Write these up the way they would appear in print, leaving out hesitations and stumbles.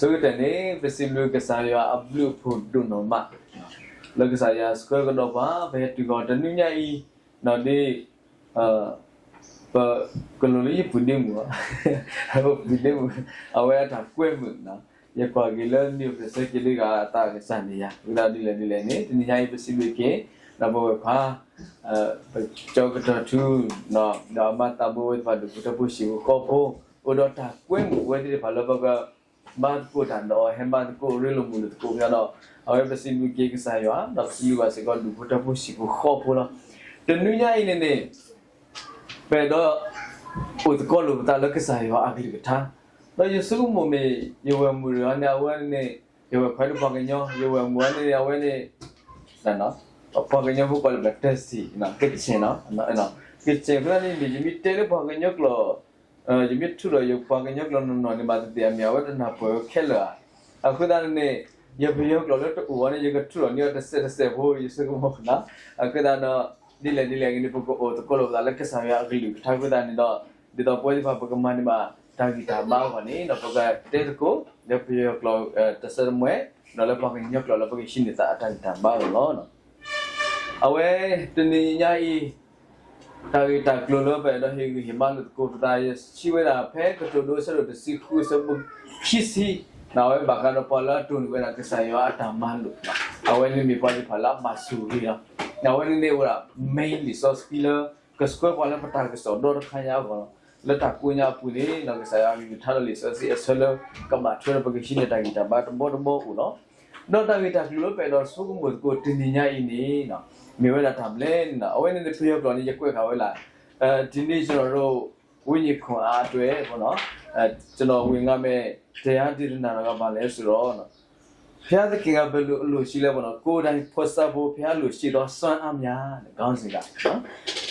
so tane pesimlu kesaya ablu phodu no ma lo kesaya square ko do ba be tu ko tanu nya I no ni ba kololi pundi mu ha pundi mu awe ta kwe mu na ye kwa gi le ni pese ki li ga ta ke san ni ya ula di le ni tani nya I pesimlu ke na bo pha cho ko tu no da ma ta bo ba du ta bo shi ko pho odo ta kwe mu we di ba lo ba ga ba ko ta no he ba ko re lo mu lo ko ya no awe pesimlu ke sa yo da pesimlu ba se ko du ta bo shi ko kho pho lo tanu nya I ne pe do o ko lo ta lo ke sa yo a gi ta no yo su mo me yo wa mu ro na wa ne yo wa pha du ba ga nyo yo wa mu ne ya we ne na no pa ga nyo ko ba test si na ke chen no no ke chen ba ni mi mi te le pa ga nyo ko you meet to the Panganya no about the Amia and Apo Keller. I could only you one you got true on your set who you say Mokna. I could not delay in the book or the call of the Lakasaya Glu, Tagudan the Poly Papamanima, Tagita Bavani, the Poga Deco, the Pio Clock the same way, no Lapang Yokla location is at Bavalono. Away to the Yai. Tagi tak lolo pada hari himan ko tadi siapa peh ketuduh seru desi ku sebab kisi nawe bakal pala tun wena kesayo ada malu awen ni mipali pala masuri ya awen ni ora main resource pillar kesko pala petar keso dor khanya ko letak punya puli nak saya ambil thal resource asal kemajuan bagi sini tadi kita bat bodoh uno no tagi tak lolo pada suku ko tininya ini no mewe la tamlen na awe ne pyo ko ni yakwe kha we la di ni chno ro winyi khon a atwe ko no chno win ga me taya dirina ga ba le so ro no phya the king ga belu lo shi le ko no ko dai phosa bo phya lo shi do swan amya ne gaung sin ga no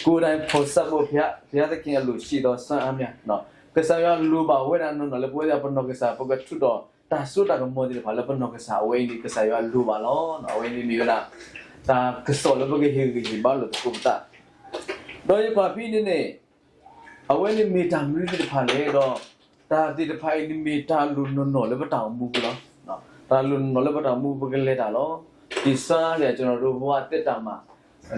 ko dai phosa bo phya the king ga lo shi do swan amya no ka sa ya lu ba we na no le bo ya pa no ka sa pa ga thu do ta su ta ga mo di ba le pa no ka sa we ni ka sa ya lu ba lo no we ni mi na ta kesol bagi higi balu tu kita. Doi papi ni ne, awal ni mita mui di depan le do, ta di depan ni mita lun no le batang mu lo, ta lun no le batang mu bagi le ta lo, di sana le jono ru buat te tama,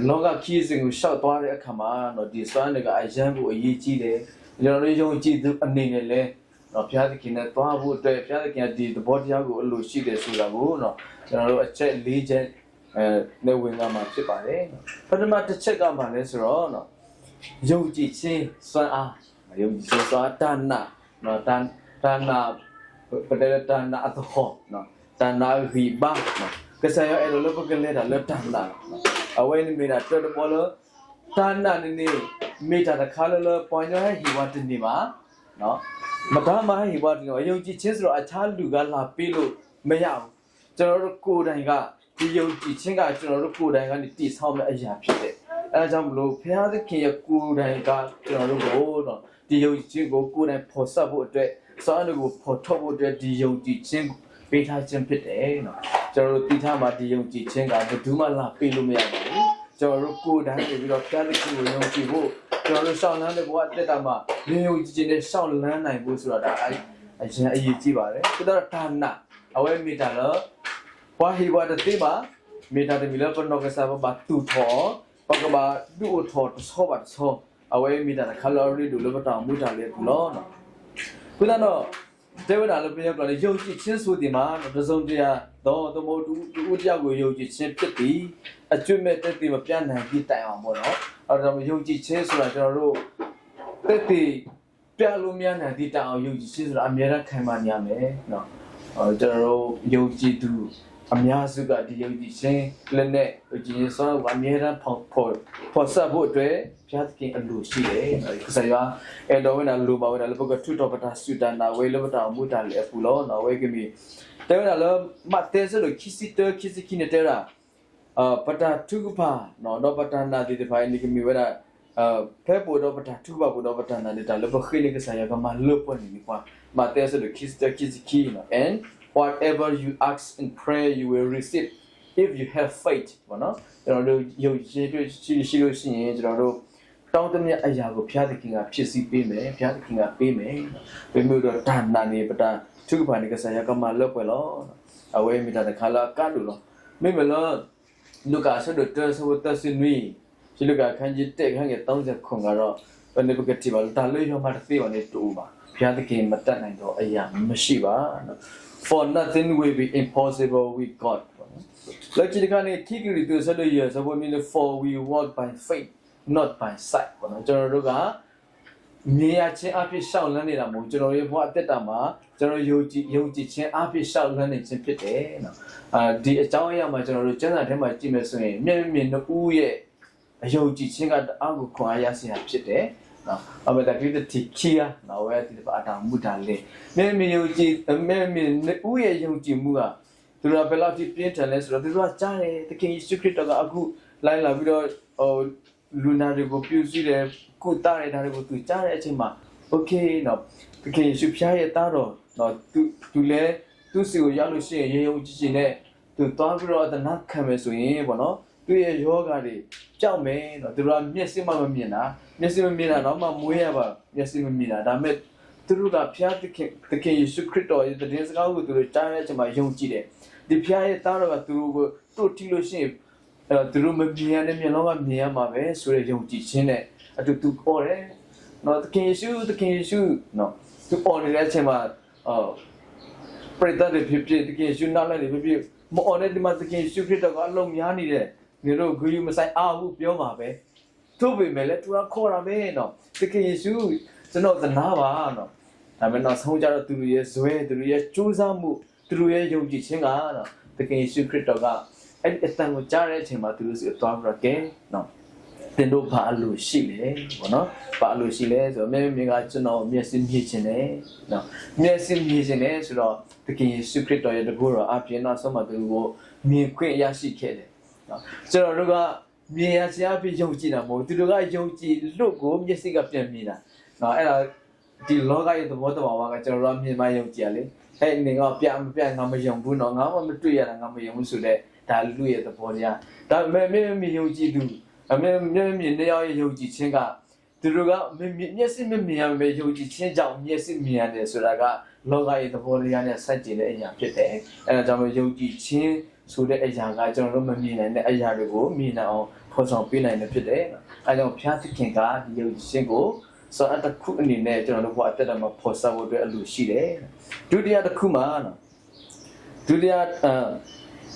loga kisi ngu shau tua le kama, no di sana le ka ajan bu ayi ji le, jono le jong ji tu ane ne le, no pihak di kina tua bu tu, pihak di kina di depan dia bu lu si de sudah bu, no jono le aceh lijen ne winga ma phit pa le patama tchet ka ma le so ro no yong ji chin swan a yong ji chin swan dan na no dan na pada dan na atho no dan na ri ba no ka sa yo e lo lo pa le da lo dan na awe ni me da to to bo lo dan na ni me ta da kha lo lo point yo hi wa tin ni ma no ma da ma hi wa tin no yong ji chin so ro a cha lu ga la pi lo ma yaကျွန်တော်တို့ကိုယ်တိုင်ကဒီယုံကြည်ခြင်းကကျွန်တော်တို့ကိုယ်တိုင်ကနေတည်ဆောက်မဲ့အရာဖြစ်တယ်။အဲဒါကြောင့်မလို့ဘုရားသခင်ရဲ့ကိုယ်တိုင်ကကျွန်တော်တို့ကိုတော့ဒီယုံကြည်ခြင်းကိုကိုယ်တိုင်ဖော်ဆက်ဖို့အတွက်စောင့်တွေကိုဖော်ထုတ်ဖို့အတွက်ဒီယုံကြည်ခြင်းပေးထားခြင်းဖြစ်တယ်နော်။ကျွန်တော်တို့တည်ထားမှာဒီယုံကြည်ခြင်းကဘယ်သူမှလာပေးလို့မရပါဘူး။ကျွန်တော်တို့ကိုယ်တိုင်နေပြီးတော့ဘုရားသခင်ကိုယုံကြည်ဖို့ကျွန်တော်တို့ရှောင်းလန်းတဲ့ဘဝတက်တာမှာယုံကြည်ခြင်းနဲ့ရှောင်းလန်းနိုင်ဖို့ဆိုတာဒါအရင်အရေးကြီးပါတယ်။ဒါတော့ဒါနအဝဲမိတာလို့ဘာဟိဝါတတိပါမေတာတမီလပနောကစားဘာတူထောပကဘာဒူထောတဆောဘာဆောအဝဲမိတာခလော်ရီဒူလဘတောင်မူတာလေလောနော်ခုနတော့တေဝဒါလပြက်ကလည်းယုံကြည်ခြင်းဆိုဒီမှာတစုံတရာတော့သမုတ်တူဦးတယောက်ကိုယုံကြည်ခြင်းဖြစ်ပြီးအကျွတ်မဲ့တက်တည်မပြတ်နိုင်ပြီးတိုင်အောင်ပေါ့နော်အဲ့ဒါယုံကြည်ခြင်းဆိုတာကျွန်တော်တို့တက်တည်ပြလို့များနိုင်ပြီးတိုင်အောင်ယုံကြည်ခြင်းဆိုတာအများအားခံပါနေရမယ်နော်ကျွန်တော်တို့ယုံကြည်သူအများစုကဒီယုံကြည်ခြင်းလက်နဲ့ဒီစောအများအားဖော်ဆက်ဖို့အတွက်ဘုရားသခင်အလိုရှိတယ်။ဆက်ရအဲ့တော့ဝင်လာလူပါဝင်လာဘကထူတော်ပတာစူတန်နာဝေလဘတာမူတာလေအပူလောနော်ဝေကမီတဲဝင်လာမတ်တဲဆလိုခီစီတခီစီခိနေတဲရာပတာထုကပါနော်တော့ပတာနာဒီဒီဖိုင်နိကမီဝရာဖဲပိုတော့ပတာထုပါပိုတော့ပတာနာဒီတာလဘခိလေကဆာယကမလောပနီကွာမတ်တဲဆလိုခီစီတခီစီခိနော် and whatever you ask in prayer you will receive if you have faith ပေါ့နော်ကျွန်တော်တို့ယုံကြည်တွေ့ရှိလို့ရှိရင်ကျွန်တော်တို့တောင်းတမြတ်အရာကိုဘုရားသခင်ကဖြစ်စီပေးမယ်ဘုရားသခင်ကပေးမယ်ဘယ်မျိုးတော့ဒါနနေပတာထ chuku pani ka saya ka ma lo pe lo awe mi ta kha la ka lu lo me me lo luka so do to so ta sin wi chi luka khan ji tek khan ge 30 khon ga ro ba ne ba ti ba ta lo yo ma ti ba ne tu ba phya ta kin ma tat nai do aya ma shi ba for nothing will be impossible with God แล้วจิตการนี้ที่กิริตัวสะดวกเยอะสมมติมี for we walk by faith not by sight ပေါ့နော်ကျွန်တော်တို့ကမြင်ရခြင်းအဖြစ်ရှောက်လန်းနေတာမဟုတ်ကျွန်တော်ရဲ့ဘဝအသက်တာမှာကျွန်တော်ယုံကြည်ခြင်းအဖြစ်ရှောက်လန်းနေခြင်းဖြစ်တယ်နော်ဒီအကြောင်းအရာမှာကျွန်တော်တို့ကျမ်းစာထဲမှာကြည့်မယ်ဆိုရင်မျက်မြင်နှစ်ဦးရဲ့အယုံကြည်ခြင်းကတအားကိုခွန်အားရစရာဖြစ်တယ်နော်အမေတာကိတတိချီယာနော်ဝဲဒီပါတာမူတာလေမျက်မြင်ယုံကြည်မျက်မြင်နှစ်ဦးရဲ့ယုံကြည်မှုကသူတို့ဘယ်လောက်ထိပြင်းထန်လဲဆိုတော့သူတို့ကကြားတယ်သခင်ယေရှုခရစ်တော်ကအခုလိုက်လာပြီးတော့လူနာတွေကိုပြုစုတယ်ကုသရတဲ့တွေကိုသူကြားတဲ့အချိန်မှာ okay နော်သခင်ယေရှုဖျားရဲ့သားတော်နော်သူလည်းသူ့စီကိုရောက်လို့ရှိရင်ရေယုံကြည်ကြည်နဲ့သူသွားပြီးတော့အသနာခံမယ်ဆိုရင်ပေါ့နော်သူ့ရဲ့ယောဂါတွေကြောက်မယ်နော်သူတို့ကမျက်စိမှမမြင်တာတော့မှမွေးရပါမျက်စိမမြင်တာဒါပေမဲ့သူတို့ကဖျားသခင်ယေရှုခရစ်တော်ရဲ့တည်င်းစကားကိုသူတို့ကြားတဲ့အချိန်မှာယုံကြည်တယ်ဒီဖျားရဲ့သားတော်ကသူတို့ကိုတို့တီးလို့ရှိရင်သူတို့မမြင်ရတဲ့မျက်လုံးကမြင်ရမှာပဲဆိုတဲ့ယုံကြည်ခြင်းနဲ့အတူတူပေါ်တယ်နော်သခင်ယေရှုနော်သူပေါ်နေတဲ့အချိန်မှာပရိသတ်တွေဖြစ်သခင်ယေရှုနားလိုက်တွေဖြစ်မအော်တဲ့ဒီမှာသခင်ယေရှုခရစ်တော်ကအလုံးများနေတဲ့နေတို့ဂရုမဆိုင်အားဘူးပြောမှာပဲသူ့ပေမဲ့လည်းသူကခေါ်တာပဲနော်သခင်ယေရှုကျွန်တော်သနာပါနော်ဒါပေမဲ့နောက်ဆုံးကြတော့သူတို့ရဲ့ဇွဲသူတို့ရဲ့ကြိုးစားမှုသူတို့ရဲ့ယုံကြည်ခြင်းကနော်သခင်ယေရှုခရစ်တော်ကအဲ့ဒီအတန်ကိုကြားတဲ့အချိန်မှာသူတို့စီသွားပြီးတော့ကဲနော်တင်တို့ဘာလို့ရှိလဲဘောနော်ဘာလို့ရှိလဲဆိုတော့မြင်ကကျွန်တော်မျက်စိမြင်ခြင်းနဲ့နော်မျက်စိမြင်ခြင်းနဲ့ဆိုတော့သခင်ယေရှုခရစ်တော်ရဲ့တကူတော်အပြင်နောက်ဆုံးမှာသူကိုမြင်ခွင့်ရရှိခဲ့တယ်နော်ကျွန်တော်တို့ကမြင်ရခြင်းအပြင်ယုံကြည်တာမဟုတ်သူတို့ကယုံကြည်လို့ကိုမျက်စိကပြန်မြင်တာနော်အဲ့ဒါဒီလောကရဲ့သဘောတဘာဝကကျွန်တော်တို့မြင်မှယုံကြည်ရလေအဲ့နေကပြန်ငါမယုံဘူးနော်ငါမှမတွေ့ရတာငါမယုံဘူးဆိုတဲ့ဒါလူရဲ့သဘောတရားဒါပေမဲ့မြင်ယုံကြည်သူအမေမြင်နေရယုံကြည်ခြင်းကသူတို့ကမျက်စိမမြင်ရမယ်ယုံကြည်ခြင်းကြောင့်မျက်စိမြင်ရတယ်ဆိုတာကလောကရဲ့သဘောတရားနဲ့ဆက်ကျင်တဲ့အရာဖြစ်တယ်အဲဒါကြောင့်ယုံကြည်ခြင်းဆိုတဲ့အရာကကျွန်တော်တို့မမြင်နိုင်တဲ့အရာတွေကိုမြင်နိုင်အောင်ဖော်ဆောင်ပေးနိုင်တယ်ဖြစ်တယ်အဲကြောင့်ဘုရားသခင်ကဒီယုံကြည်ခြင်းကိုဆိုအတခုအနေနဲ့ကျွန်တော်တို့ဘဝအသက်တာမှာဖော်ဆောင်ဖို့အတွက်အလိုရှိတယ်ဒုတိယတစ်ခုမှာနော်ဒုတိယ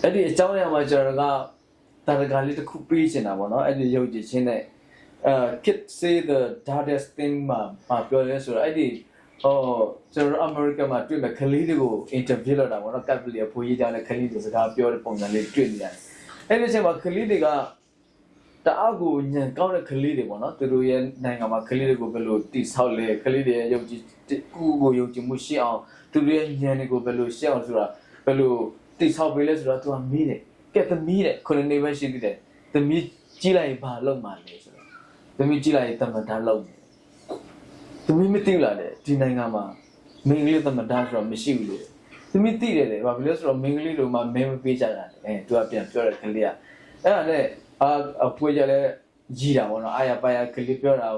အဲ့ဒီအကြောင်းအရာမှာကျွန်တော်ကတာရကလေးတစ်ခုပေးချင်တာပေါ့နော်အဲ့ဒီယုံကြည်ခြင်းနဲ့kids say the hardest thing မှာပြောရဲဆိုတော့အဲ့ဒီကျွန်တော်အမေရိကန်မှာတွေ့မဲ့ကလေးတွေကို interview လုပ်တာပေါ့နော်ကပ်ပလီအဖိုးကြီးကြောင့်လည်းကလေးတွေစကားပြောတဲ့ပုံစံလေးတွေ့နေရတယ်အဲ့ဒီအချိန်မှာကလေးတွေကတအားကိုညံကောင်းတဲ့ကလေးတွေပေါ့နော်သူတို့ရဲ့နိုင်ငံမှာကလေးတွေကိုဘယ်လိုတိဆောက်လဲကလေးတွေရဲ့ယုံကြည်ကိုယုံကြည်မှုရှိအောင်သူတို့ရဲ့ဉာဏ်တွေကိုဘယ်လိုရှိအောင်ဆိုတာဘယ်လိုတိဆောက်ပေးလဲဆိုတော့သူကမေးတယ်ကဲသမီးတဲ့ခုနှစ်နေပဲရှိသေးတယ်သမီးကြီးလိုက်ဘာလုပ်မှလဲဆိုတော့သမီးကြီးလိုက်တမန်တော်လုပ်တယ်သမီးမသိလားတဲ့ဒီနိုင်ငံမှာမင်းကလေးတမန်တော်ဆိုတော့မရှိဘူးလေသမီးသိတယ်လေဘာဖြစ်လဲဆိုတော့မင်းကလေးတို့မှမင်းမပေးကြတာလေသူကပြန်ပြောတဲ့ကလေးကအဲ့ဒါနဲ့အဖွေးကြလဲကြီးတာပေါ့နော်အာရပါရကလေးပြောတာ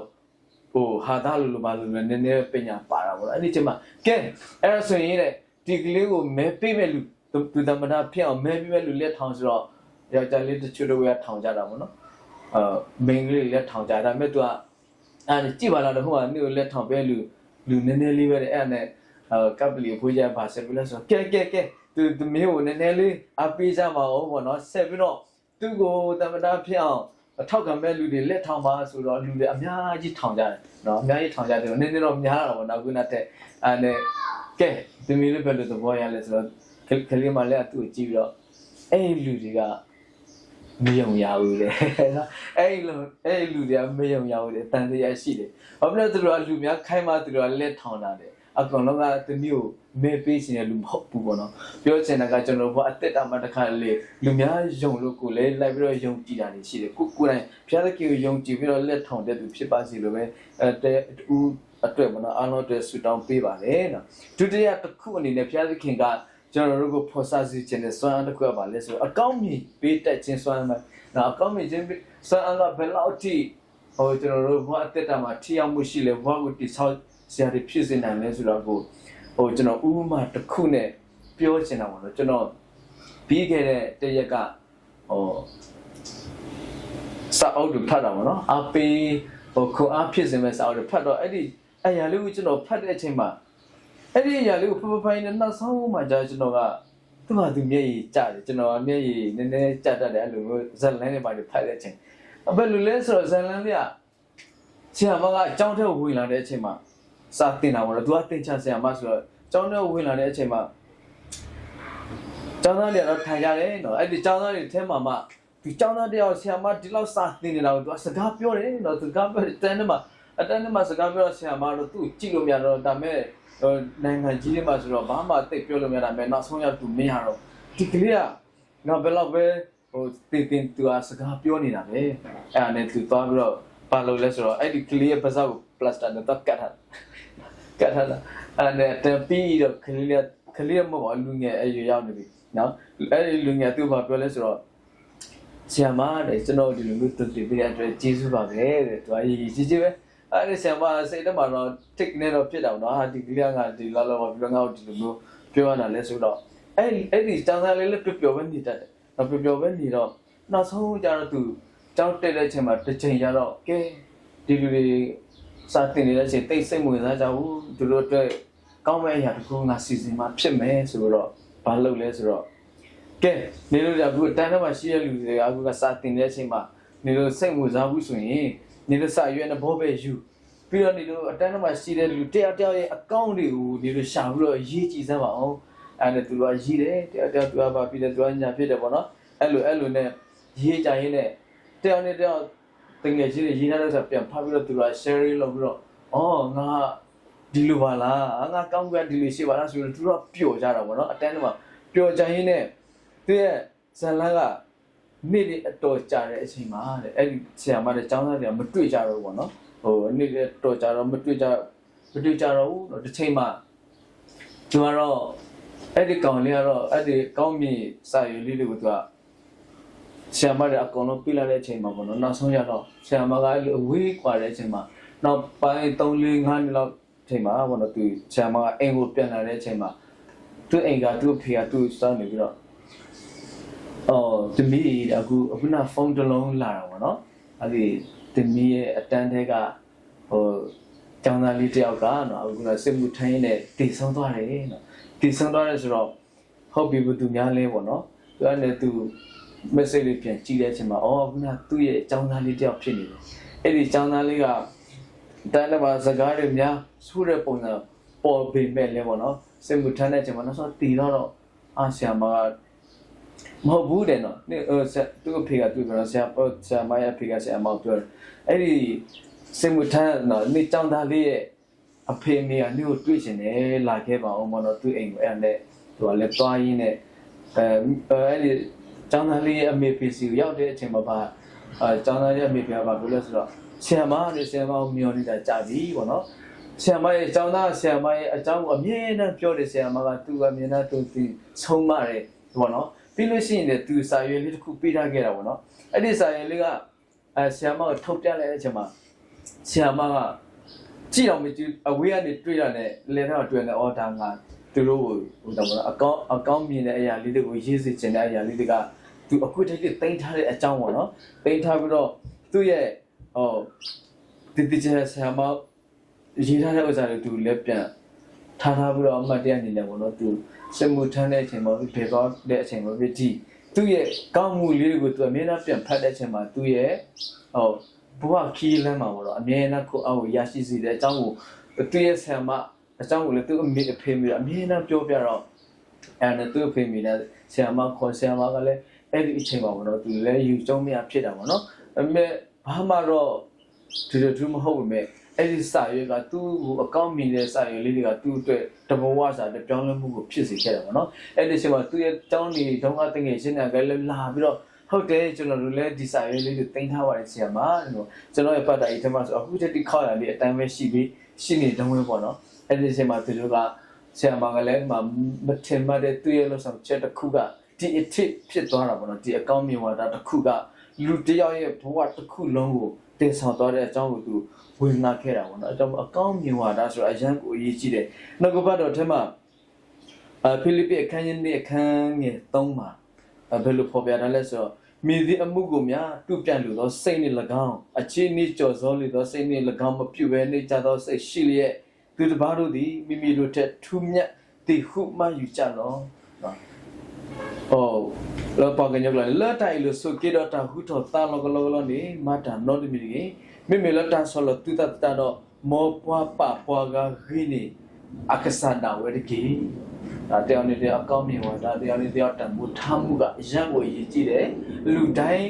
ဟိုဟာသားလို့ဘာလို့လဲနည်းနည်းပညာပါတာပေါ့နော်အဲ့ဒီချိန်မှာကဲအဲ့ဒါဆိုရင်တဲ့ဒီကလေးကိုမဲပေးမဲ့လူသူတမန်တော်ဖြစ်အောင်မဲပေးမဲ့လူလက်ထောင်ဆိုတော့ယောက်ျားလေးတချို့တော့ထောင်ကြတာပေါ့နော်မင်းကလေးလက်ထောင်ကြဒါပေမဲ့သူကအဲ့ကြည့်ပါလားတော့ဟိုကနေ့လက်ထောင်ပဲလူနည်းနည်းလေးပဲအဲ့ဒါနဲ့ကပ်ပလီဖိုးကြပါဆက်ပြီးလဲဆိုကဲသူမင်းကိုနည်းနည်းလေးအပေးကြပါဦးပေါ့နော်ဆက်ပြီးတော့သူ့ကိုတမန်တော်ဖြစ်အောင်အထောက်ကမဲ့လူတွေလက်ထောင်ပါဆိုတော့လူတွေအများကြီးထောင်ကြတယ်နော်အများကြီးထောင်ကြတယ်နည်းနည်းတော့များတာပေါ့နော်ခုနကအဲ့နဲ့ကဲသူမင်းလေးပဲလို့သဘောရလဲဆိုတော့ကလေးမလေးကသူ့ကိုကြည့်ပြီးတော့အဲ့လူတွေကမယုံရဘူးလေအဲ့လူတွေကမယုံရဘူးလေတန်တရားရှိတယ်ဘာဖြစ်လို့သူတို့ကလူများခိုင်းမှသူတို့ကလက်ထောင်တာတယ်အကောင်လုံးကတမျိုးမဲပေးရှင်လူမဟုတ်ဘူးပေါ့နော်ပြောချင်တာကကျွန်တော်တို့ကအသက်တာမှတစ်ခါလေလူများယုံလို့ကိုလည်းလိုက်ပြီးတော့ယုံကြည်တာတွေရှိတယ်ကိုယ်တိုင်ဘုရားသခင်ကိုယုံကြည်ပြီးတော့လက်ထောင်တဲ့သူဖြစ်ပါစေလို့ပဲဦးအတွက်ပေါ့နော်အားလုံးအတွက်ဆုတောင်းပေးပါလေနော်ဒုတိယတစ်ခုအနေနဲ့ဘုရားသခင်ကကျွန်တော်တို့ကိုဖော်ဆစီခြင်းနဲ့စွမ်းအားတစ်ခုပါလဲဆိုတော့အကောင်းမြင်ပေးတတ်ခြင်းစွမ်းအားနော်အကောင်းမြင်ခြင်းစွမ်းအားကဘယ်လောက်ထိကျွန်တော်တို့ဘဝအသက်တာမှာထိရောက်မှုရှိလဲဘဝကိုတိဆောက်ဆရာတွေဖြစ်စေနိုင်လဲဆိုတော့ကို ဟိုကျွန်တော်ဥပမာတစ်ခုနဲ့ပြောချင်တာပေါ့နော်ကျွန်တော်ပြီးခဲ့တဲ့တရက်ကဟိုစာအုပ်တွေဖတ်တာပေါ့နော်အပေးဟိုခွန်အားဖြစ်စင်မဲ့စာအုပ်တွေဖတ်တော့အဲ့ဒီအရာလေးကိုကျွန်တော်ဖတ်တဲ့အချိန်မှာအဲ့ဒီအရာလေးကိုဖဖိုင်းနဲ့နောက်ဆုံးမှကြာကျွန်တော်ကသူ့ဟာသူမျက်ရည်ကျတယ်ကျွန်တော်မျက်ရည်နည်းနည်းကျတတ်တယ်အဲ့လိုမျိုးဇက်လန်းတွေပါတွေဖတ်တဲ့အချိန်ဘယ်လိုလဲဆိုတော့ဇက်လန်းလေးကဆရာမကအကြောင်းထဲကိုဝင်လာတဲ့အချိန်မှာစာတင်တာပေါ့နော်သူကတင်ချဆရာမဆိုတော့အကြောင်းထဲကိုဝင်လာတဲ့အချိန်မှာကျောင်းသားတွေတော့ထိုင်ကြတယ်နော်အဲ့ဒီကျောင်းသားတွေထဲမှာမှဒီကျောင်းသားတယောက်ဆရာမဒီလောက်စာတင်နေတာကိုသူကစကားပြောတယ်နော်စကားပြောတန်းထဲမှာစကားပြောတော့ဆရာမတို့သူ့ကြည့်လို့မရတော့ဒါမဲ့နိုင်ငံကြီးတွေမှာဆိုတော့ဘာမှသိပြောလို့မရတာမဲ့နောက်ဆုံးရောက်သူမရတော့ဒီကလေးကငါဘယ်တော့ပဲဟိုတင်သူကစကားပြောနေတာပဲအဲ့ဒါနဲ့သူသွားပြီးတော့ပါလို့လဲဆိုတော့အဲ့ဒီကလေးရဲ့ပါးစပ်ကို plaster နဲ့တော့ကတ်ထားတာအဲ့နဲ့တပီးတော့ကလေးမဟုတ်လူငယ်အရွယ်ရောက်နေပြီနော်အဲ့ဒီလူငယ်သူ့ဘာပြောလဲဆိုတော့ဆရာမတဲ့ကျွန်တော်ဒီလိုမျိုးတင်ပြတဲ့အတွက်ကျေးဇူးပါပဲတဲ့သူကကြီးပဲအဲ့ဒီဆရာမစိတ်ထဲမှာတော့ tick နဲ့တော့ဖြစ်တာပေါ့နော်ဟာဒီကလေးကဒီလောက်လောက်ပြီးတော့ငါ့ကိုဒီလိုမျိုးပြောရတာလဲဆိုတော့အဲ့ဒီတောင်းစားလေးလည်းပျော်ပဲနေတတ်တယ်တော့ပျော်ပဲနေတော့နောက်ဆုံးကျတော့သူတောင်းတက်တဲ့အချိန်မှာတစ်ချိန်ကျတော့ကဲဒီလူတွေစာတင်နေတဲ့အချိန်တိတ်စိတ်ဝင်စားကြဘူးသူတို့အတွက်ကောင်းမဲ့အရာတစ်ခုငါစီစဉ်မှဖြစ်မယ်ဆိုတော့ဘာလုပ်လဲဆိုတော့ကဲနေလို့အခုတန်းထဲမှာရှိတဲ့လူတွေကအခုကစာတင်တဲ့အချိန်မှာနေလို့စိတ်ဝင်စားဘူးဆိုရင်နေလို့စာရွက်နဲ့ဘောပဲယူပြီးတော့နေလို့အတန်းထဲမှာရှိတဲ့လူတယောက်ရဲ့အကောင့်တွေကိုနေလို့ရှာပြီးတော့ရေးကြည့်စမ်းပါအောင်အဲ့ဒါသူကရေးတယ်တယောက်သူကပါပြီးတော့သူကညာဖြစ်တယ်ပေါ့နော်အဲ့လိုနဲ့ရေးကြရင်းနဲ့တယောက်နဲ့တယောက်တကယ်ကြီးရေးထားတဲ့ဆိုပြန်ဖတ်ပြီးတော့သူက share လုပ်ပြီးတော့အော်ငါဒီလိုပါလားငါကောင်းကင်ဒီလိုရှိပါလားဆိုတော့သူတို့ပျော်ကြတာပေါ့နော်အတန်းထဲမှာပျော်ကြရင်းနဲ့သူရဲ့ဇန်လန်းကနေ့လေးအတော်ကြာတဲ့အချိန်မှာတဲ့အဲ့ဒီဆရာမတဲ့ကျောင်းသားတွေကမတွေ့ကြတော့ဘူးပေါ့နော်ဟိုနေ့လေးတော်ကြာတော့မတွေ့ကြတော့ဘူးတော့တစ်ချိန်မှာသူကတော့အဲ့ဒီကောင်လေးကတော့အဲ့ဒီကောင်းမြင်စာရွက်လေးတွေကိုသူကဆရာမတွေအကုန်လုံးပြလာတဲ့အချိန်မှာပေါ့နော်နောက်ဆုံးရတော့ဆရာမကအဲ့လိုအဝေးကွာတဲ့အချိန်မှာနောက်ပိုင်း3 4 5နှစ်လောက်အချိန်မှာပေါ့နော်သူဆရာမကအိမ်ကိုပြန်လာတဲ့အချိန်မှာသူ့အိမ်ကသူ့ဖေကသူ့စောင်းနေပြီးတော့တမီးအခုနဖုန်းတစ်လုံးလာတာပေါ့နော်အဲ့ဒီတမီးရဲ့အတန်းထဲကဟိုကျောင်းသားလေးတယောက်ကနော်အခုကစစ်မှုထမ်းရင်းနဲ့တည်ဆုံးသွားတယ်နော်တည်ဆုံးသွားတယ်ဆိုတော့ဟုတ်ပြီဘသူများလဲပေါ့နော်သူကလည်းသူ message လေးပြန်ကြည့်တဲ့အချိန်မှာအခုနသူ့ရဲ့ကျောင်းသားလေးတယောက်ဖြစ်နေတယ်အဲ့ဒီကျောင်းသားလေးကတန်းထဲမှာစကားတွေများဆူတဲ့ပုံစံပေါ်ပေမဲ့လဲပေါ့နော်စစ်မှုထမ်းတဲ့အချိန်မှာနောက်ဆုံးတည်တော့ဆရာမကမဟုတ်ဘူးတဲ့နော်သူ့အဖေကတွေ့ကြတော့ဆရာမရဲ့အဖေကဆရာမပြောတယ်အဲ့ဒီစင်မထန်နော်နေကြောင်သားလေးရဲ့အဖေမေကနေကိုတွေ့ရှင်တယ်လာခဲ့ပါအောင်မနော်သူ့အိမ်ကိုအဲ့နဲ့သူကလည်းတွားရင်းနဲ့အဲ့ဒီကြောင်သားလေးရဲ့အမေဖေစီကိုရောက်တဲ့အချိန်မှာပါကြောင်သားရဲ့အမေဖေကပါပြောလဲဆိုတော့ဆရာမကိုမျောနေတာကြာပြီပေါ့နော်ဆရာမရဲ့ကြောင်သားဆရာမရဲ့အကြောင်းကိုအမြဲတမ်းပြောတယ်ဆရာမကသူကအမြဲတမ်းသူဆုံးမတယ်ပေါ့နော်ပြီးလို့ရှိရင်လည်းသူစာရွက်လေးတစ်ခုပေးထားခဲ့တာပေါ့နော်အဲ့ဒီစာရွက်လေးကဆရာမကိုထုတ်ပြလိုက်တဲ့အချိန်မှာဆရာမကကြည့်အောင်မကြည့်အဝေးကနေတွေ့ရတဲ့လဲထဲမှာတွေ့နေဒါငါသူတို့ဟိုတော့အကောင့်မြင်တဲ့အရာလေးတွေကိုရေးစီခြင်းတဲ့အရာလေးတွေကသူအခုတည်းကတင်ထားတဲ့အကြောင်းပေါ့နော်တင်ထားပြီးတော့သူ့ရဲ့ဒီကျဆရာမရေးထားတဲ့ဥစ္စာတွေသူလည်းပြန်ထားပြီးတော့အမှတ်တရနေတယ်ပေါ့နော်သူစမှုထမ်းတဲ့အချိန်မှာဖေကောက်တဲ့အချိန်မှာဖြစ်ကြည့်သူ့ရဲ့ကောင်းမှုလေးတွေကိုသူအမြဲတမ်းပြန်ဖတ်တဲ့အချိန်မှာသူ့ရဲ့ဘဝခီးလမ်းမှာပေါ့တော့အမြဲတမ်းကိုအောက်ကိုရရှိစေတဲ့အကြောင်းကိုသူ့ရဲ့ဆရာမအကြောင်းကိုလည်းသူ့အမေအဖေမိအမြဲတမ်းပြောပြတော့အဲ့နဲ့သူ့အဖေမိနဲ့ဆရာမခေါ်ဆရာမကလည်းအဲ့ဒီအချိန်မှာပေါ့နော်သူလည်းယူကျုံမရဖြစ်တာပေါ့နော်အမေဘာမှတော့ဒီမဟုတ်ဘူးမဲ့အဲ့ဒီစာရွက်ကသူ့ကိုအကောင့်မြင်တဲ့စာရွက်လေးတွေကသူ့အတွက်တဘဝစာတဲ့ပြောင်းလဲမှုကိုဖြစ်စေခဲ့တယ်ပေါ့နော်အဲ့ဒီချိန်မှာသူ့ရဲ့တောင်းနေတုန်းကတကယ်ရှင်းတာကလည်းလာပြီးတော့ဟုတ်တယ်ကျွန်တော်တို့လည်းဒီစာရွက်လေးတွေတင်ထားပါတယ်ဆရာမလို့ကျွန်တော်ရဲ့ပတ်တာကြီးထဲမှာဆိုအခုတည်းခေါက်ရလေးအတိုင်းပဲရှိနေတုံးပဲပေါ့နော်အဲ့ဒီချိန်မှာသူတို့ကဆရာမကလည်းမထင်မှတ်တဲ့သူ့ရဲ့လို့ဆောင်ချက်တစ်ခုကဒီအထစ်ဖြစ်သွားတာပေါ့နော်ဒီအကောင့်မြင်ဝါဒတစ်ခုကလူတယောက်ရဲ့ဘဝတစ်ခုလုံးကို တင်ဆောင်သွားတဲ့အကြောင်းကိုသူဝင်လာခဲ့တာပေါ့နော်အကြောင်းအကောင်းမြင်ဝါဒဆိုတာအရန်ကိုအရေးကြီးတယ်နောက်ကဘတ်တော်ထဲမှာဖိလိပ္ပိအခန်းကြီးနဲ့အခန်းငယ်3မှာဘယ်လိုဖော်ပြထားလဲဆိုတော့မိသည့်အမှုကိုများပြုပြန်လို့သောစိတ်နှင့်၎င်းအခြေအနေကြော်စောလေသောစိတ်နှင့်၎င်းမပြုဘဲနေကြသောစိတ်ရှိလျက်သူတစ်ပါးတို့သည်မိမိတို့ထက်ထူးမြတ်တည်ဟုမှယူကြလောလောပါကညောကလာတိုင်လို့ဆိုကြတော့တာဟုထောတာလောကလောနေမတာနောဒီမီကြီးမိမိလတာဆောလတူတတာတော့မောပွားပပွားကခင်းနေအခဆန္ဒဝရကြီးဒါတရားနေတဲ့အကောင်းမြင်ဝါဒါတရားနေတရားတန်ဖို့ထားမှုကအရန်ကိုအရေးကြီးတယ်လူတိုင်း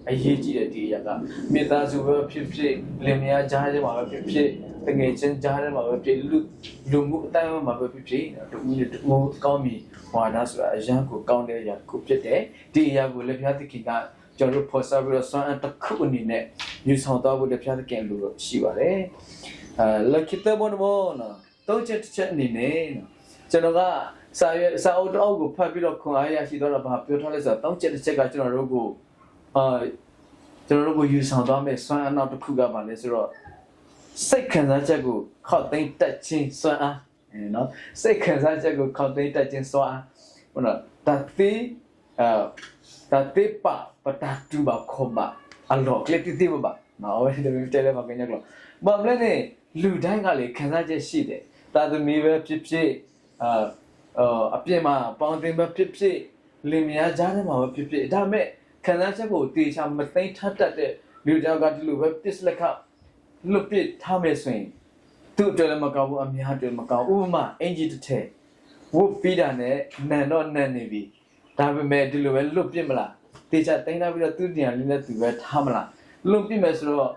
အရေးကြီးတဲ့ဒီအရာကမေတ္တာစုပဲဖြစ်ဖြစ်လင်မယားကြားထဲမှာပဲဖြစ်ဖြစ်တငယ်ချင်းကြားထဲမှာပဲဖြစ်လူမှုအတိုင်းမှာပဲဖြစ်ဖြစ်တူဦးတူကောင်းမြင်ဝါဒါဆိုတာအရန်ကိုကောင်းတဲ့အရာကိုဖြစ်တယ်ဒီအရာကိုလည်းဘုရားသခင်ကကျွန်တော်တို့ဖော်ဆောင်ပြီးတော့ဆွမ်းအတစ်ခုအနေနဲ့ယူဆောင်သွားဖို့လည်းဘုရားသခင်လိုရှိပါတယ်လက်ခိတဘောနော်တော့ချက်အနေနဲ့ကျွန်တော်ကစာအုပ်တော့ကိုဖတ်ပြီးတော့ခွန်အားရရှိတော့ဘာပြောထားလဲဆိုတော့တောင်းချက်တစ်ချက်ကကျွန်တော်တို့ကိုယူဆောင်သွားမယ်ဆွမ်းအနောက်တစ်ခုကပါလဲဆိုတော့စိတ်ခံစားချက်ကိုခောက်သိမ်းတတ်ခြင်းဆွမ်းအားနော်စိတ်ခံစားချက်ကိုခောက်သိမ်းတတ်ခြင်းဆွမ်းအားဟုတ်နော်တတိပါပတာတူပါခေါ်ပါအလောကလေးတိပါနော်ဝယ်တယ်တယ်လည်းမကညကလို့ဘာမလဲနဲ့လူတိုင်းကလေခံစားချက်ရှိတယ်တာသမီပဲဖြစ်ဖြစ်အပြစ်မှာပေါင်းတင်ပဲဖြစ်ဖြစ်လင်မယားကြားထဲမှာပဲဖြစ်ဖြစ်ဒါမဲ့ခံစားချက်ကိုတေချာမသိမ်းထတတ်တဲ့လူကြောက်ကဒီလိုပဲပစ္စလက်ခလွတ်ပစ်ထားမယ်ဆိုရင်သူ့အတွက်လည်းမကောင်းဘူးအများအတွက်မကောင်းဥပမာအင်ဂျီတစ်ထည်ဝုတ်ပြီးတာနဲ့နန်တော့နန်နေပြီဒါပေမဲ့ဒီလိုပဲလွတ်ပစ်မလားတေချာသိမ်းထားပြီးတော့သူ့ဉာဏ်လေးနဲ့သူပဲထားမလားလွတ်ပစ်မယ်ဆိုတော့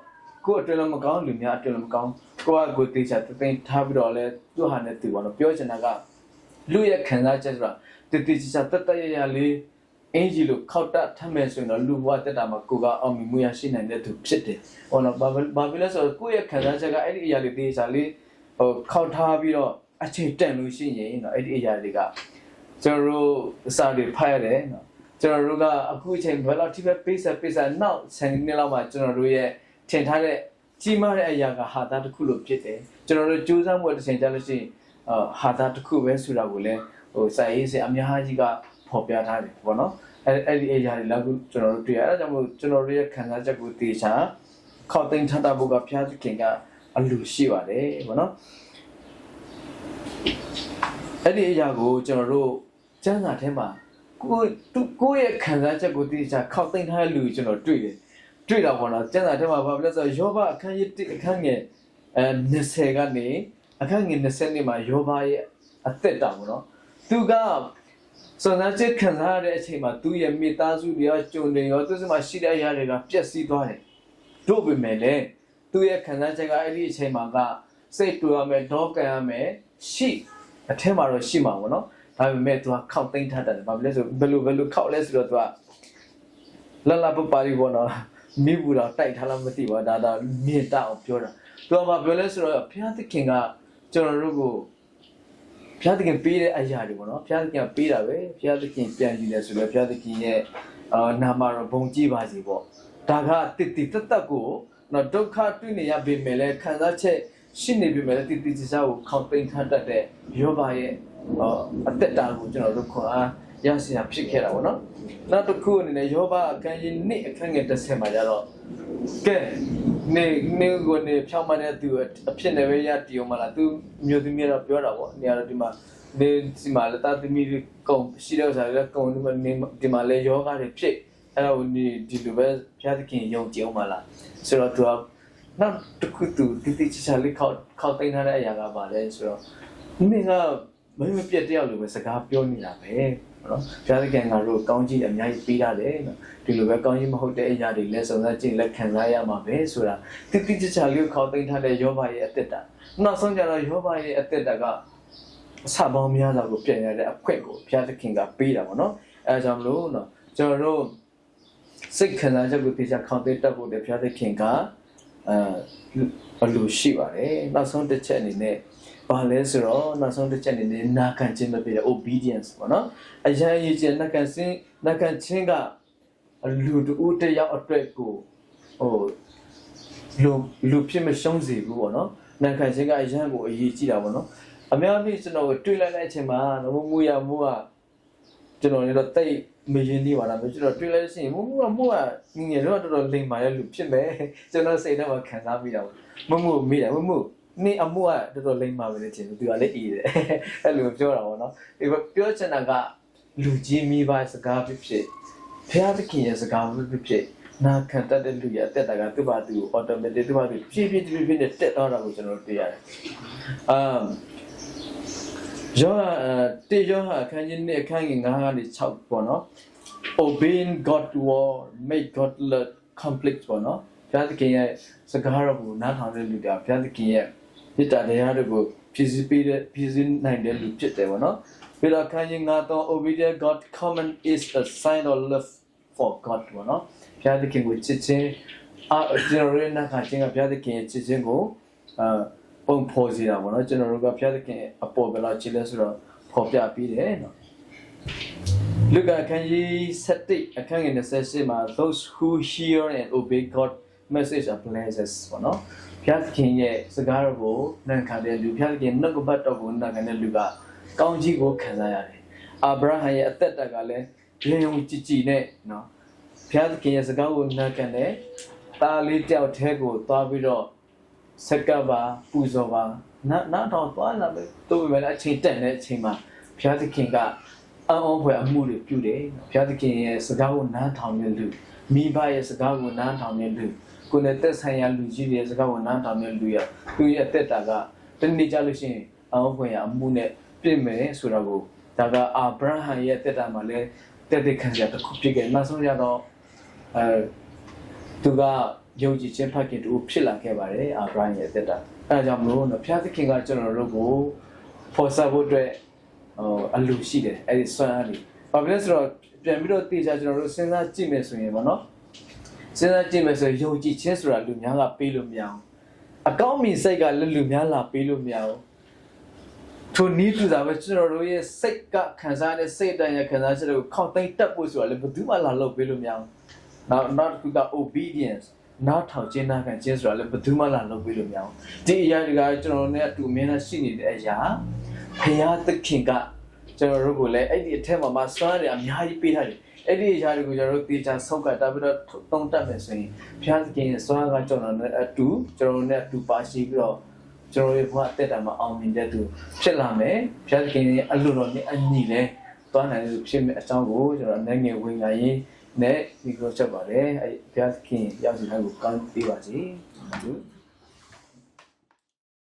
ကိုယ်အတွက်လည်းမကောင်းလူများအတွက်လည်းမကောင်းကိုတေချာသိမ်းထားပြီးတော့လဲသူ့ဟာနဲ့သူပေါ့နော်ပြောချင်တာကလူရဲ့ခံစားချက်ဆိုတာတေချာတရရလေးအင်ဂျီလို့ခောက်တတ်ထမယ်ဆိုရင်တော့လူဘဝတက်တာမှာကိုကအောင်မြင်မှုရရှိနိုင်တဲ့သူဖြစ်တယ်။ဟောနော်ဘာဖြစ်လဲဆိုတော့ကိုယ့်ရဲ့ခံစားချက်ကအဲ့ဒီအရာလေးတေချာလေးခောက်ထားပြီးတော့အချိန်တန်လို့ရှိရင်နော်အဲ့ဒီအရာတွေကကျွန်တော်တို့အစာတွေဖတ်ရတယ်နော်ကျွန်တော်တို့ကအခုအချိန်ဘယ်လောက်ထိပဲပေးဆက်နောက်10နှစ်လောက်မှကျွန်တော်တို့ရဲ့ထင်ထားတဲ့ကြီးမားတဲ့အရာကဟာသားတစ်ခုလို့ဖြစ်တယ်ကျွန်တော်တို့ကြိုးစားမှုတစ်ချိန်ကြာလို့ရှိရင်ဟာသားတစ်ခုပဲဆိုတာကိုလည်းစာရေးစအများကြီးကဖော်ပြထားတယ်ပေါ့နော်အဲ့ဒီအရာတွေလည်းကျွန်တော်တို့တွေ့ရအဲ့ဒါကြောင့်မို့ကျွန်တော်တို့ရဲ့ခံစားချက်ကိုတေချာခောက်သိမ်းထတာဖို့ကဘုရားသခင်ကအလိုရှိပါတယ်ပေါ့နော်အဲ့ဒီအရာကိုကျွန်တော်တို့ကျမ်းစာထဲမှာကိုယ့်ရဲ့ခံစားချက်ကိုတေချာခောက်သိမ်းထားတဲ့လူကျွန်တော်တွေ့တာပေါ့နော်ကျမ်းစာထဲမှာဘာဖြစ်လဲဆိုတော့ယောဘအခန်းကြီး1အခန်းငယ်20ကနေအခန်းငယ်20နှစ်မှာယောဘရဲ့အသက်တာပေါ့နော်သူကစွမ်းစားချက်ခံစားရတဲ့အချိန်မှာသူ့ရဲ့မိသားစုတွေရောကြုံတွေရောသူ့စမှာရှိတဲ့အရာတွေကပျက်စီးသွားတယ်တို့ပေမဲ့လည်းသူ့ရဲ့ခံစားချက်ကအဲ့ဒီအချိန်မှာကစိတ်တူရမယ်ဒေါကန်ရမယ်ရှိအထက်မှာတော့ရှိမှာပေါ့နော်ဒါပေမဲ့သူကခောက်သိမ်းထားတယ်ဘာဖြစ်လဲဆိုဘယ်လိုခောက်လဲဆိုတော့သူကလပပါရီပေါ့နော်မိဘူးတော့တိုက်ထားလားမသိပါဘူးဒါမြေတအောင်ပြောတာသူကဘာပြောလဲဆိုတော့ဘုရားသခင်ကကျွန်တော်တို့ကိုဘုရားသခင်ပေးတဲ့အရာတွေပေါ့နော်ဘုရားသခင်ပေးတာပဲဘုရားသခင်ပြန်ကြည့်လဲဆိုတော့ဘုရားသခင်ရဲ့နာမတော်ဘုံကြည်ပါစေပေါ့ဒါကတိတတ်ကိုနော်ဒုက္ခတွေ့နေရပေမဲ့လည်းခံစားချက်ရှိနေပေမဲ့လည်းတိကျကျကိုခေါင်းသိမ်းထားတတ်တဲ့ယောဘရဲ့အသက်တာကိုကျွန်တော်တို့ခွန်အားရရှိရဖြစ်ခဲ့တာပေါ့နော်နောက်တစ်ခုအနေနဲ့ယောဘအခန်းကြီး2အခန်းငယ်10မှာကျတော့ကဲနေကိုနေဖြောင်းမတဲ့သူအဖြစ်နဲ့ပဲရတည်အောင်မလားသူမျိုးသမီးတော့ပြောတာပေါ့နေရာတော့ဒီမှာဒီမှာလက်သားသမီးကုံရှိတဲ့ဥစ္စာတွေကကုံဒီမှာလေယောဂတွေဖြစ်အဲ့တော့ဒီလိုပဲဘုရားသခင်ယုံကြည်အောင်မလားဆိုတော့သူကနောက်တစ်ခုသူတိကျလေးခောက်သိမ်းထားတဲ့အရာကပါလဲဆိုတော့မိကမပြတ်တယောက်လိုပဲစကားပြောနေတာပဲနော်ဘုရားသခင်ကတို့ကောင်းကြီးအများကြီးပေးထားတယ်နော်ဒီလိုပဲကောင်းကြီးမဟုတ်တဲ့အရာတွေလည်းစုံစမ်းကြည့်လက်ခံစားရမှာပဲဆိုတာတိကျလေးခောက်သိမ်းထားတဲ့ယောဘရဲ့အသက်တာနောက်ဆုံးကျတော့ယောဘရဲ့အသက်တာကအစပေါင်းများစွာကိုပြင်ရတဲ့အခွင့်ကိုဘုရားသခင်ကပေးတာပေါ့နော်အဲဒါကြောင့်မလို့နော်ကျွန်တော်တို့စိတ်ခံစားချက်ကိုသိချခေါင်းသိတတ်ဖို့တဲ့ဘုရားသခင်ကအလိုရှိပါတယ်နောက်ဆုံးတစ်ချက်အနေနဲ့ဘာလဲဆိုတော့နောက်ဆုံးတစ်ချက်အနေနဲ့နာခံခြင်းပဲဖြစ်တဲ့ obedience ပေါ့နော်အရင်ရည်ကျနာခံခြင်းကလူတူတယောက်အတွက်ကို လူဖြစ်မရှုံးစေဘူးပေါ့နော်နန်ခံခြင်းကအရန်ကိုအရေးကြီးတာပေါ့နော်အများကြီးကျွန်တော်တွေ့လိုက်တဲ့အချိန်မှာမူရမိုးကကျွန်တော်လည်းတော့တိတ်မရင်သေးပါလားကျွန်တော်တွေ့လိုက်ရှင်မူကငငယ်တော့တော်တော်လိမ်မာရဲ့လူဖြစ်မယ်ကျွန်တော်စိတ်ထဲမှာခံစားမိတာပေါ့မမိတယ်မနေအမှုကတော်တော်လိမ်မာပဲလေချင်းသူကလည်းအေးတယ်အဲ့လိုပြောတာပေါ့နော်ဒီပြောချင်တာကလူကြီးမိဘစကားဖြစ်ဖျားသခင်ရဲ့စကားဖြစ်နာခံတတ်တဲ့လူရဲ့အသက်တာကသူ့ဘာသူ automatic သူ့ဘာသူဖြည်းဖြည်းနဲ့တက်တော့တာကိုကျွန်တော်တွေ့ရတယ်ယောဟာခန်းကြီးနဲ့ခန်းကြီး9ကနေ6ပေါ့နော် obeying God war make God love conflict ပေါ့နော်ဘုရားသခင်ရဲ့စကားတော်ကိုနားထောင်တဲ့လူတွေဘုရားသခင်ရဲ့မေတ္တာတရားတွေကိုဖြည့်ဆည်းနိုင်တဲ့လူဖြစ်တယ်ပေါ့နော်ပြီးတော့ခန်းကြီး9တော့ obedient God command is a sign of love for God ပေါ့နော်ဘုရားသခင်ကိုချစ်ခြင်းကျွန်တော်ရဲ့နာခါချင်းကဘုရားသခင်ရဲ့ချစ်ခြင်းကိုပုံဖော်စီတာပေါ့နော်ကျွန်တော်တို့ကဘုရားသခင်အပေါ်ဘယ်လောက်ချစ်လဲဆိုတော့ဖော်ပြပြီးတယ်နော်လူကခန်းကြီး7အခန်းငယ်28မှာ those who hear and obey God message are blessed ပေါ့နော်ဘုရားသခင်ရဲ့စကားတော်ကိုနာခံတဲ့လူဘုရားသခင်နှုတ်ကပတ်တော်ကိုနာခံတဲ့လူကကောင်းကြီးကိုခံစားရတယ်အာဗြဟံရဲ့အသက်တာကလည်းလင်းုံကြည်နဲ့နော်ဘုရားသခင်ရဲ့စကားကိုနာခံတဲ့သားလေးတယောက်တည်းကိုသွားပြီးတော့စက္ကပါပူဇော်ပါနားတော့သွားလာပဲသူ့ပဲအချိန်တက်တဲ့အချိန်မှာဘုရားသခင်ကအံ့ဩဖွယ်အမှုတွေပြုတယ်ဘုရားသခင်ရဲ့စကားကိုနားထောင်တဲ့လူမိဘရဲ့စကားကိုနားထောင်တဲ့လူကိုယ်နဲ့သက်ဆိုင်ရာလူကြီးတွေရဲ့စကားကိုနားထောင်တဲ့လူရသူရဲ့အသက်တာကတနေ့ကြလို့ရှိရင်အံ့ဩဖွယ်အမှုနဲ့ပြည့်မယ်ဆိုတော့ကိုဒါကအာဗြဟံရဲ့အသက်တာမှာလည်းတဲ့ခံရတဲ့ခုဖြစ်ခဲ့နောက်ဆုံးရတော့သူကယုံကြည်ခြင်းဖခင်တို့ဖြစ်လာခဲ့ပါတယ်အာဗြဟံရဲ့အသက်တာအဲဒါကြောင့်မလို့ဘုရားသခင်ကကျွန်တော်တို့ကိုဖော်ဆက်ဖို့အတွက်အလိုရှိတယ်အဲ့ဒီစွမ်းအားတွေဘာဖြစ်လဲဆိုတော့ပြန်ပြီးတော့တေချာကျွန်တော်တို့စဉ်းစားကြည့်မယ်ဆိုရင်ပေါ့နော်စဉ်းစားကြည့်မယ်ဆိုရင်ယုံကြည်ခြင်းဆိုတာလူများကပေးလို့မရအောင်အကောင်းမြင်စိတ်ကလည်းလူများလာပေးလို့မရအောင်ထိုနည်းတူတာပဲကျွန်တော်တို့ရဲ့စိတ်ကခံစားတဲ့စိတ်တိုင်းရဲ့ခံစားချက်တွေကိုခေါက်သိမ်းတက်ဖို့ဆိုတာလည်းဘယ်သူမှလာလုပ်ပေးလို့မရအောင်နောက်တစ်ခုက obedience နားထောင်ခြင်းနာခံခြင်းဆိုတာလည်းဘယ်သူမှလာလုပ်ပေးလို့မရအောင်ဒီအရာတွေကကျွန်တော်တို့နဲ့အတူအမြဲတမ်းရှိနေတဲ့အရာဘုရားသခင်ကကျွန်တော်တို့ကိုလည်းအဲ့ဒီအထက်မှာစွမ်းရည်အများကြီးပေးထားတယ်အဲ့ဒီအရာတွေကိုကျွန်တော်တို့တေချာဆောက်ကတာပြီးတော့သုံးတတ်မယ်ဆိုရင်ဘုရားသခင်ရဲ့စွမ်းကကျွန်တော်တို့နဲ့အတူပါရှိပြီးတော့ကျွန်တော်ရဲ့ဘဝအသက်တာမှာအောင်မြင်တဲ့သူဖြစ်လာမယ်ဘုရားသခင်ရဲ့အလိုတော်နဲ့အညီလဲသွားနိုင်လို့ဖြစ်မယ့်အကြောင်းကိုကျွန်တော်နိုင်ငံဝင်ရရင်နဲ့ဒီလိုချက်ပါတယ်အဲဘုရားသခင်ရောက်စီတိုင်းကိုကောင်းပေးပါစေ